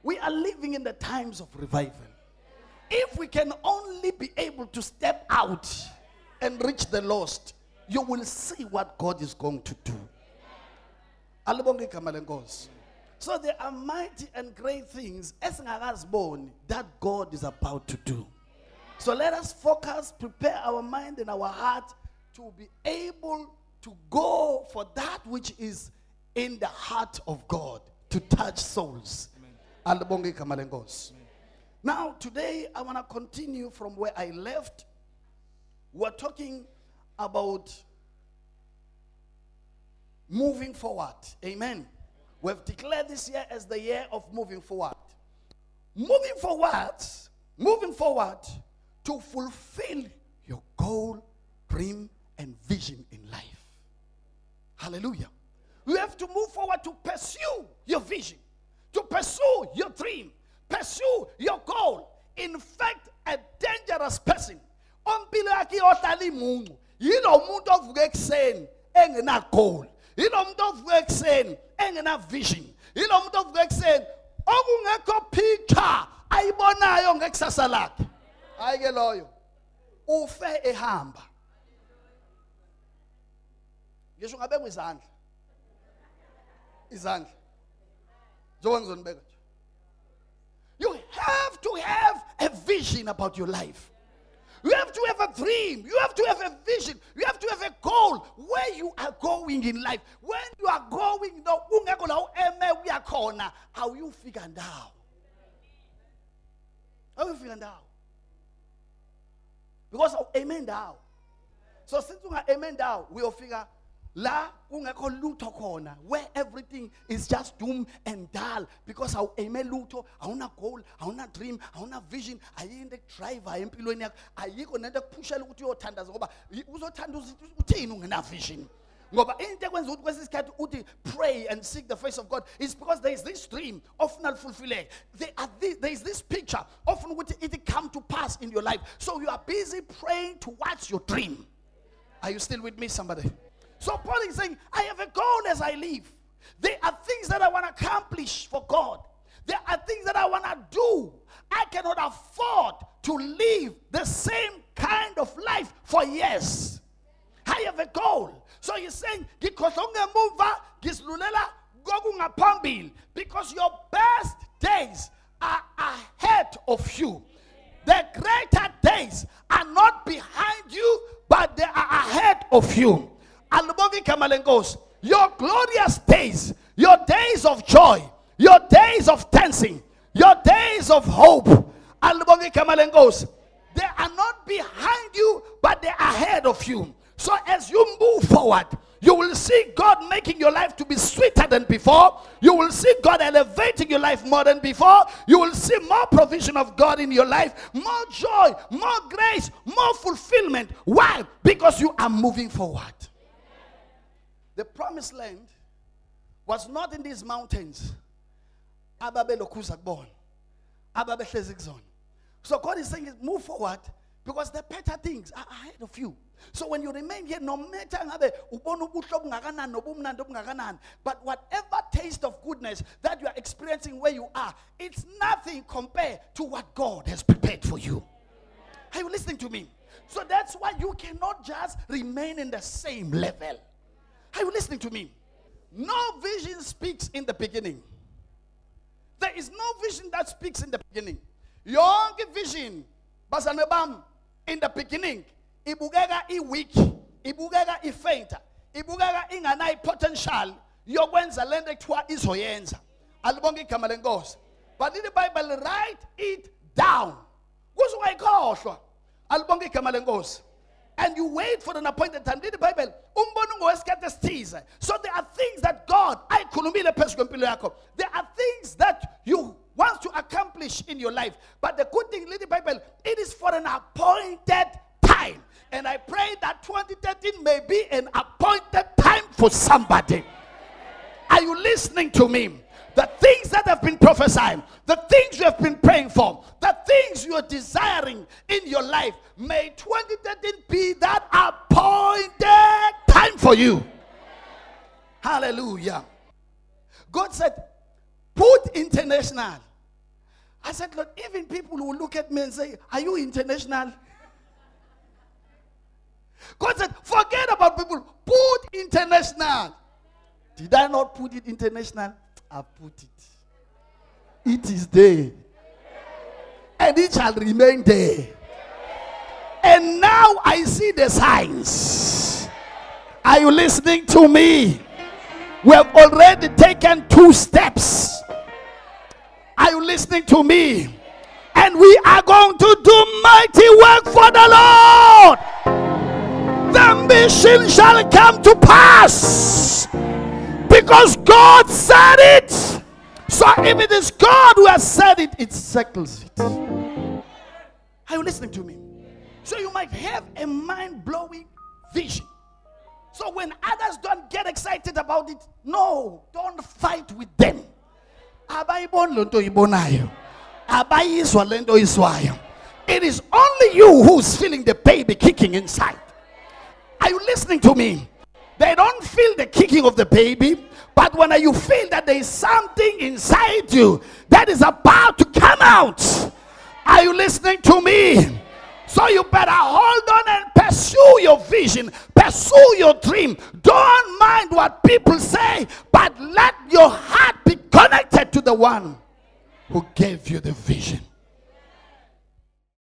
We are living in the times of revival. If we can only be able to step out and reach the lost, you will see what God is going to do. So there are mighty and great things that God is about to do. So let us focus, prepare our mind and our heart to be able to go for that which is in the heart of God, to touch souls. Amen. Now today I want to continue from where I left. We're talking about moving forward. Amen. We've declared this year as the year of moving forward. Moving forward to fulfill your goal, dream, and vision in life. Hallelujah. You have to move forward to pursue your vision, to pursue your dream, pursue your goal. In fact, a dangerous person. Goal. Vision. Picture. Ayibonayo ngekusasa lakhe. Ayike loyo. Ufe ehamba. Ngisho ngabe ngizandla. Izandla. You have to have a vision about your life. You have to have a dream. You have to have a vision. You have to have a goal where you are going in life. When you are going, how you figure now? How you figure now? Because of amen down. So since we are amen down, we will figure la ungekho lutho khona, where everything is just doom and dull, because our amen lutho, awuna goal, awuna dream, awuna vision, ayinde driver empilweni yakho, ayikho nento ekupushela ukuthi uyothandaza ngoba uzothanda uthini ungena vision. Ngoba into ekwenza ukuthi kwesisikhathi uthi pray and seek the face of God is because there is this dream often fulfilled. There is this picture often it come to pass in your life. So you are busy praying towards your dream. Are you still with me, somebody? So Paul is saying, I have a goal as I live. There are things that I want to accomplish for God. There are things that I want to do. I cannot afford to live the same kind of life for years. I have a goal. So he's saying, because your best days are ahead of you. The greater days are not behind you, but they are ahead of you. Your glorious days, your days of joy, your days of dancing, your days of hope, they are not behind you, but they are ahead of you. So as you move forward, you will see God making your life to be sweeter than before. You will see God elevating your life more than before. You will see more provision of God in your life, more joy, more grace, more fulfillment. Why? Because you are moving forward. The promised land was not in these mountains. So God is saying, move forward, because the better things are ahead of you. So when you remain here, no matter but whatever taste of goodness that you are experiencing where you are, it's nothing compared to what God has prepared for you. Are you listening to me? So that's why you cannot just remain in the same level. Are you listening to me? No vision speaks in the beginning. There is no vision that speaks in the beginning. Your vision, in the beginning, ibukeka i-weak, ibukeka i-faint, ibukeka inganayo potential yokwenza lento ekuthiwa izoyenza. Alibonke igama lenkosi. But in the Bible, write it down. Kuze ungayikhohlwa. Alibonke igama lenkosi. And you wait for an appointed time. In the Bible, so there are things that God, there are things that you want to accomplish in your life. But the good thing in the Bible, it is for an appointed time. And I pray that 2013 may be an appointed time for somebody. Are you listening to me? The things that have been prophesied, the things you have been praying for, the things you are desiring in your life, may 2013 be that appointed time for you. Hallelujah. God said, put international I said, Lord, even people will look at me and say, are you international? God said, forget about people. Put international. Did I not put it international? I put it. It is there. And it shall remain there. And now I see the signs. Are you listening to me? We have already taken 2 steps. Are you listening to me? And we are going to do mighty work for the Lord. The mission shall come to pass. Because God said it. So if it is God who has said it, it settles it. Are you listening to me? So you might have a mind-blowing vision. So when others don't get excited about it, no, don't fight with them. It is only you who's feeling the baby kicking inside. Are you listening to me? They don't feel the kicking of the baby, but when you feel that there is something inside you that is about to come out, are you listening to me? So you better hold on and pursue your vision, pursue your dream. Don't mind what people say, but let your heart be connected to the one who gave you the vision.